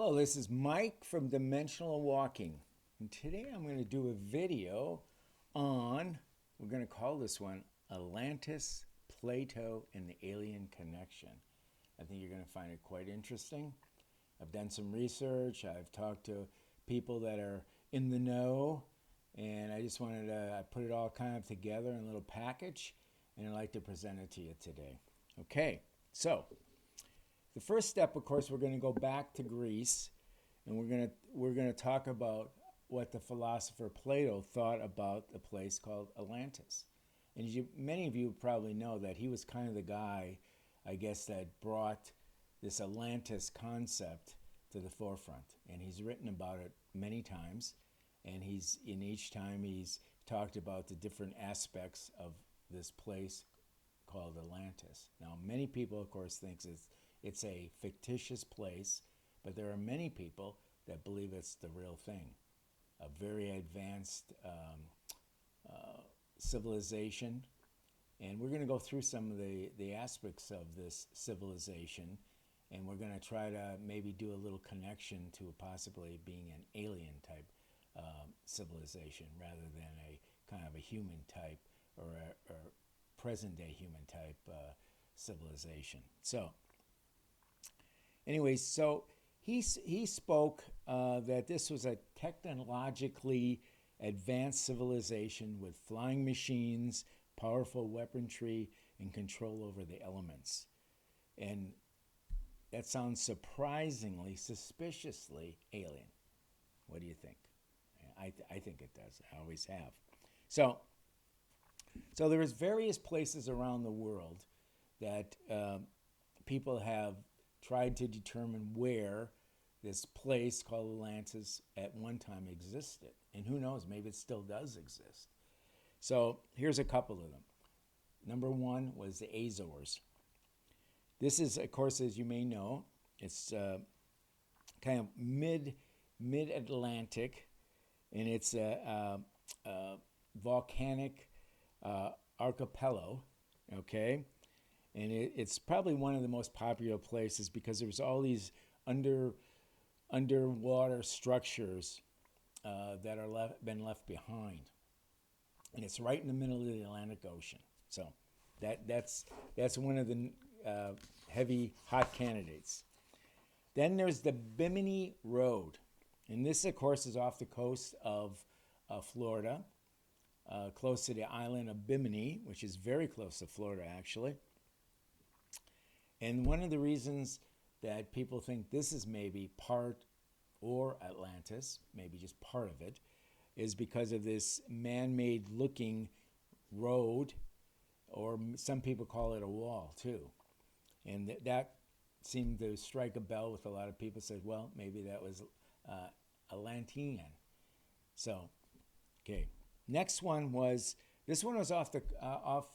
Hello, this is Mike from Dimensional Walking. And today I'm going to do a video on, we're going to call this one Atlantis, Plato, and the Alien Connection. I think you're going to find it quite interesting. I've done some research. I've talked to people that are in the know, and I just wanted to put it all kind of together in a little package, and I'd like to present it to you today. Okay, so the first step, of course, we're going to go back to Greece, and we're going to talk about what the philosopher Plato thought about the place called Atlantis. And many of you probably know that he was kind of the guy, I guess, that brought this Atlantis concept to the forefront. And he's written about it many times, and in each time he's talked about the different aspects of this place called Atlantis. Now, many people, of course, think it's a fictitious place, but there are many people that believe it's the real thing. A very advanced civilization. And we're going to go through some of the aspects of this civilization, and we're going to try to maybe do a little connection to possibly being an alien type civilization rather than a kind of a human type or present day human type civilization. So anyways, so he spoke that this was a technologically advanced civilization with flying machines, powerful weaponry, and control over the elements. And that sounds surprisingly, suspiciously alien. What do you think? I think it does. I always have. So there's various places around the world that people have tried to determine where this place called Atlantis at one time existed. And who knows, maybe it still does exist. So here's a couple of them. Number one was the Azores. This is, of course, as you may know, it's kind of mid-Atlantic, and it's a volcanic archipelago, okay? And it's probably one of the most popular places because there's all these underwater structures that are been left behind, and it's right in the middle of the Atlantic Ocean. So that's one of the heavy hot candidates. Then there's the Bimini Road, and this, of course, is off the coast of Florida, close to the island of Bimini, which is very close to Florida, actually. And one of the reasons that people think this is maybe part or Atlantis, maybe just part of it, is because of this man-made looking road, or some people call it a wall too. And that seemed to strike a bell with a lot of people. Said, well, maybe that was Atlantean. So, okay. Next one was, this one was off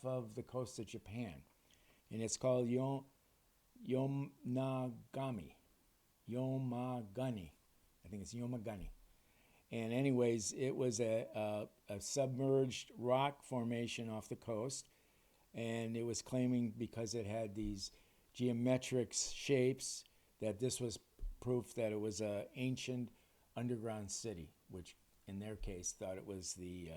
of the coast of Japan, and it's called Yomagami. I think it's Yomagani. And anyways, it was a submerged rock formation off the coast, and it was claiming because it had these geometric shapes that this was proof that it was an ancient underground city, which in their case thought it was the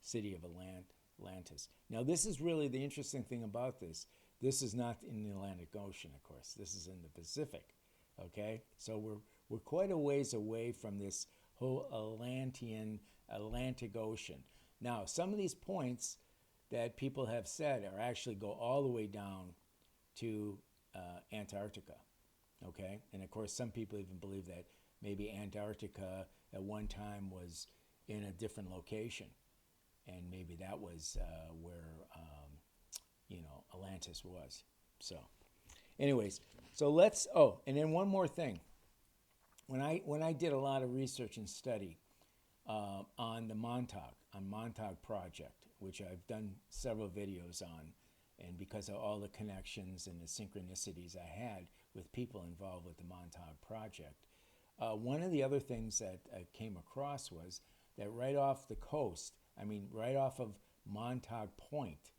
city of Atlantis. Now, this is really the interesting thing about this. This is not in the Atlantic Ocean, of course. This is in the Pacific, okay? So we're quite a ways away from this whole Atlantic Ocean. Now, some of these points that people have said are actually go all the way down to Antarctica, okay? And of course, some people even believe that maybe Antarctica at one time was in a different location, and maybe that was where Atlantis was. So anyways, so let's, and then one more thing. When I did a lot of research and study on the Montauk Project, which I've done several videos on, and because of all the connections and the synchronicities I had with people involved with the Montauk Project, one of the other things that I came across was that right off the coast, right off of Montauk Point,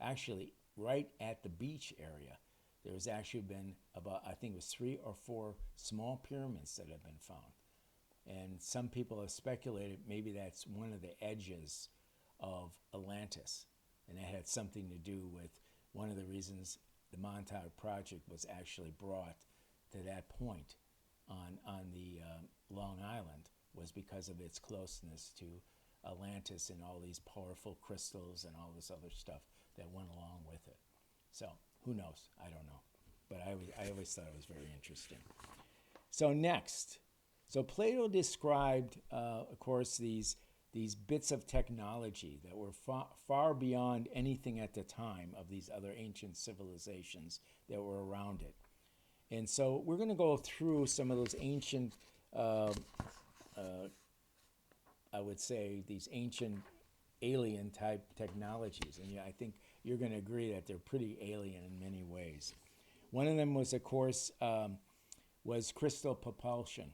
actually right at the beach area, There's actually been about, I think it was 3 or 4 small pyramids that have been found. And some people have speculated maybe that's one of the edges of Atlantis. And that had something to do with one of the reasons the Montauk Project was actually brought to that point on the Long Island, was because of its closeness to Atlantis and all these powerful crystals and all this other stuff that went along with it. So who knows? I don't know. But I always thought it was very interesting. So next, so Plato described, of course, these bits of technology that were far beyond anything at the time of these other ancient civilizations that were around it. And so we're going to go through some of those ancient, I would say, these ancient alien type technologies. And yeah, I think you're going to agree that they're pretty alien in many ways. One of them was, of course, was crystal propulsion.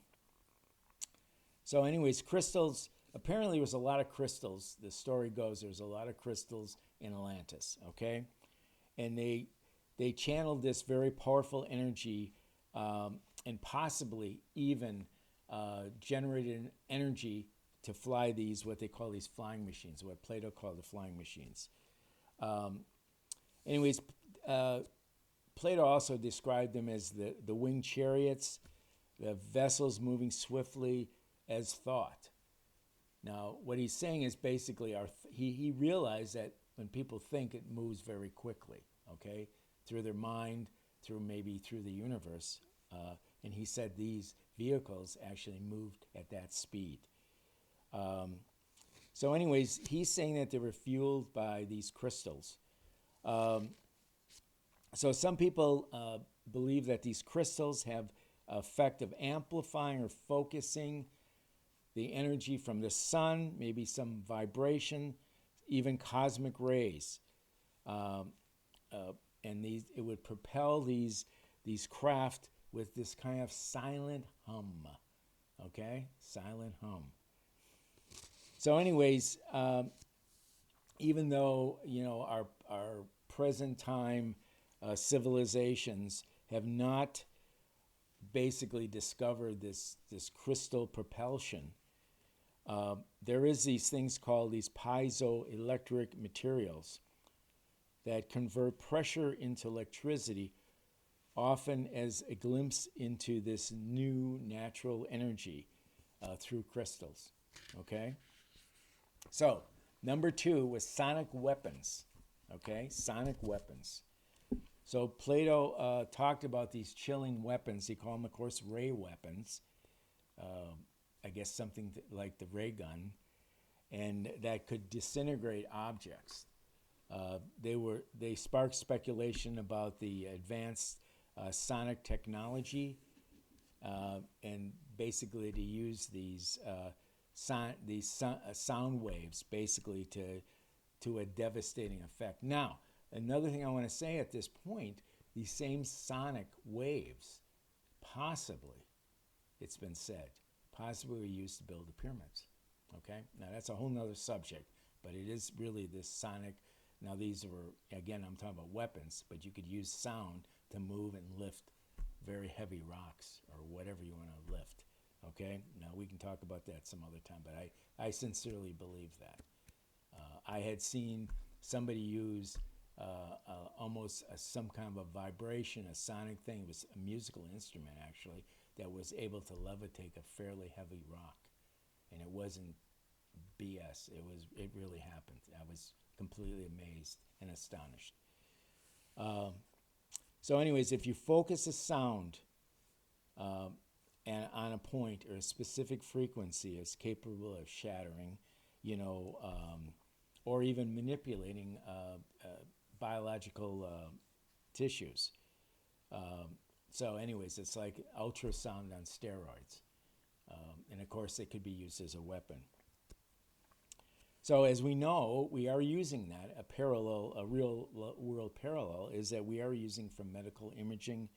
So anyways, crystals, apparently there was a lot of crystals. The story goes there was a lot of crystals in Atlantis, okay? And they channeled this very powerful energy and possibly even generated energy to fly these, what they call these flying machines, what Plato called the flying machines. Anyways, Plato also described them as the winged chariots, the vessels moving swiftly as thought. Now, what he's saying is basically he realized that when people think, it moves very quickly, okay, through their mind, maybe through the universe. And he said these vehicles actually moved at that speed. So anyways, he's saying that they were fueled by these crystals. So some people believe that these crystals have an effect of amplifying or focusing the energy from the sun, maybe some vibration, even cosmic rays. And it would propel these craft with this kind of silent hum, okay? Silent hum. So anyways, even though, our present time civilizations have not basically discovered this crystal propulsion, there is these things called these piezoelectric materials that convert pressure into electricity, often as a glimpse into this new natural energy through crystals, okay? So, number 2 was sonic weapons, okay? Sonic weapons. So Plato talked about these chilling weapons. He called them, of course, ray weapons. I guess something like the ray gun, and that could disintegrate objects. They sparked speculation about the advanced sonic technology, and basically to use these sound waves basically to a devastating effect. Now, another thing I want to say at this point, these same sonic waves, possibly, it's been said, possibly were used to build the pyramids. Okay? Now that's a whole nother subject, but it is really this sonic. Now these were, again, I'm talking about weapons, but you could use sound to move and lift very heavy rocks or whatever you want to lift. Okay? Now we can talk about that some other time, but I sincerely believe that. I had seen somebody use almost some kind of a vibration, a sonic thing. It was a musical instrument, actually, that was able to levitate a fairly heavy rock. And it wasn't BS. It really happened. I was completely amazed and astonished. So anyways, if you focus a sound and on a point or a specific frequency, is capable of shattering, or even manipulating biological tissues. So anyways, it's like ultrasound on steroids. And of course, it could be used as a weapon. So as we know, we are using that. A real world parallel is that we are using from medical imaging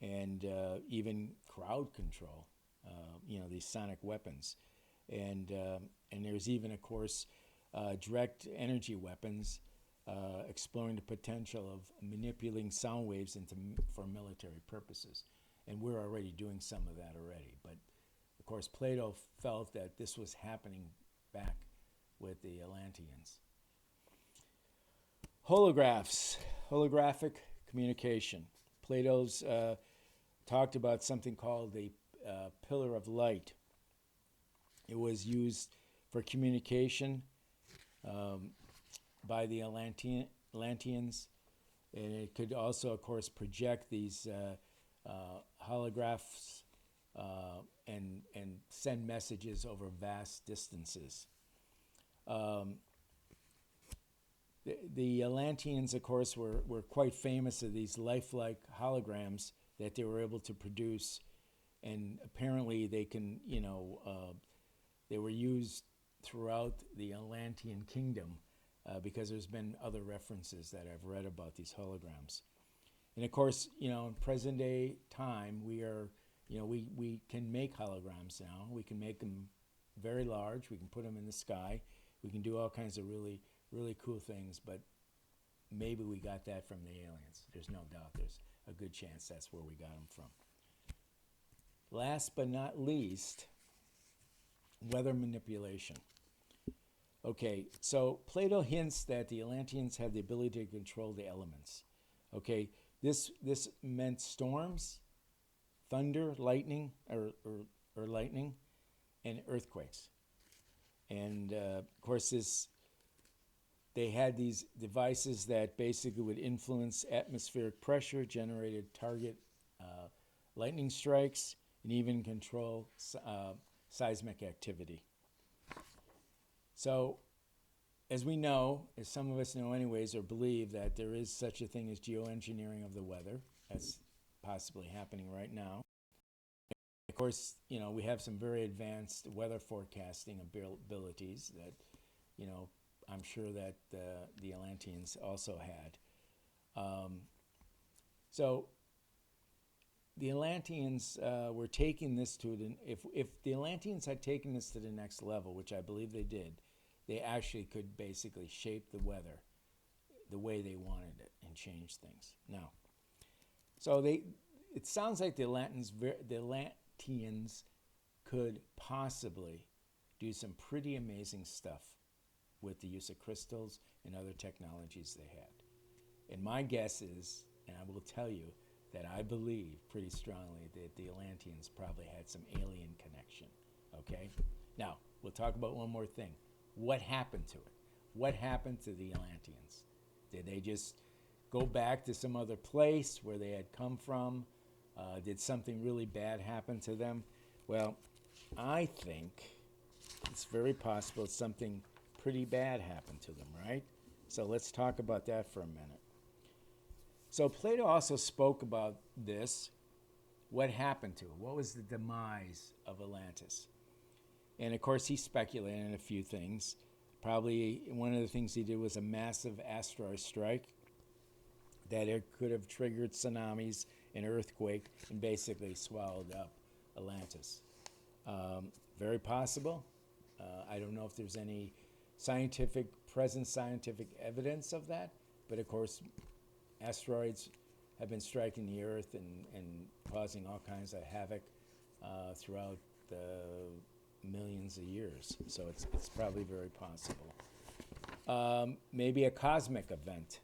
and even crowd control, these sonic weapons. And there's even, of course, direct energy weapons exploring the potential of manipulating sound waves for military purposes. And we're already doing some of that already. But of course, Plato felt that this was happening back with the Atlanteans. Holographs, holographic communication. Plato's talked about something called the pillar of light. It was used for communication by the Atlanteans, and it could also, of course, project these holographs and send messages over vast distances. The Atlanteans, of course, were quite famous of these lifelike holograms that they were able to produce, and apparently they can, they were used throughout the Atlantean kingdom because there's been other references that I've read about these holograms. And of course, in present day time, we can make holograms now. We can make them very large. We can put them in the sky. We can do all kinds of really, really cool things, but maybe we got that from the aliens. There's no doubt. There's a good chance that's where we got them from. Last but not least, weather manipulation. Okay, so Plato hints that the Atlanteans have the ability to control the elements. Okay, this meant storms, thunder, lightning, or lightning, and earthquakes. And of course, they had these devices that basically would influence atmospheric pressure, generated target lightning strikes, and even control seismic activity. So, as we know, as some of us know anyways, or believe, that there is such a thing as geoengineering of the weather. That's possibly happening right now. Of course, we have some very advanced weather forecasting abilities that, I'm sure that the Atlanteans also had. So the Atlanteans were taking this to if the Atlanteans had taken this to the next level, which I believe they did, they actually could basically shape the weather the way they wanted it and change things. Now, so it sounds like the Atlanteans could possibly do some pretty amazing stuff with the use of crystals and other technologies they had. And my guess is, and I will tell you, that I believe pretty strongly that the Atlanteans probably had some alien connection, okay? Now, we'll talk about one more thing. What happened to it? What happened to the Atlanteans? Did they just go back to some other place where they had come from? Did something really bad happen to them? Well, I think it's very possible something pretty bad happened to them, right? So let's talk about that for a minute. So Plato also spoke about this. What happened to it? What was the demise of Atlantis? And of course, he speculated on a few things. Probably one of the things he did was a massive asteroid strike that it could have triggered tsunamis, an earthquake, and basically swallowed up Atlantis. Very possible. I don't know if there's any present scientific evidence of that, but of course, asteroids have been striking the Earth and causing all kinds of havoc throughout the millions of years. So it's probably very possible. Maybe a cosmic event,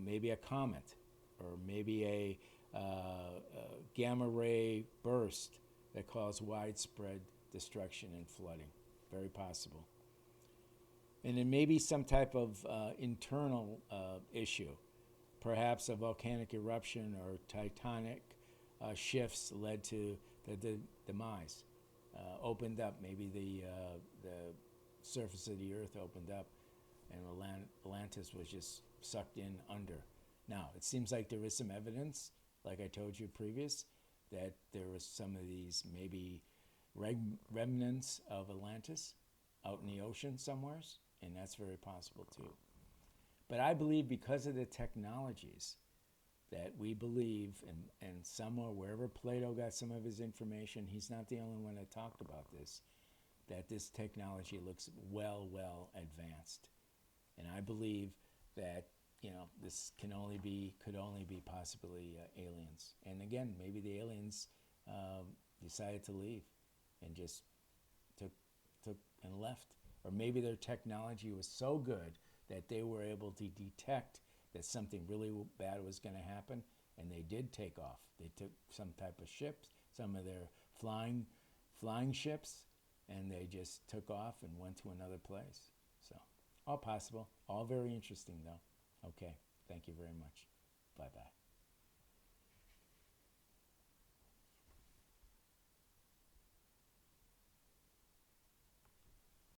maybe a comet, or maybe a gamma ray burst that caused widespread destruction and flooding. Very possible. And it may be some type of internal issue, perhaps a volcanic eruption or tectonic shifts led to the demise. Opened up, maybe the surface of the earth opened up and Atlantis was just sucked in under. Now, it seems like there is some evidence, like I told you previous, that there was some of these maybe remnants of Atlantis out in the ocean somewheres, and that's very possible too. But I believe because of the technologies that we believe, and somewhere, wherever Plato got some of his information, he's not the only one that talked about this, that this technology looks well advanced. And I believe that, you know, this could only be possibly aliens. And again, maybe the aliens decided to leave and just took and left. Or maybe their technology was so good that they were able to detect that something really bad was going to happen, and they did take off. They took some type of ships, some of their flying ships, and they just took off and went to another place. So, all possible, all very interesting though. Okay, thank you very much. Bye-bye.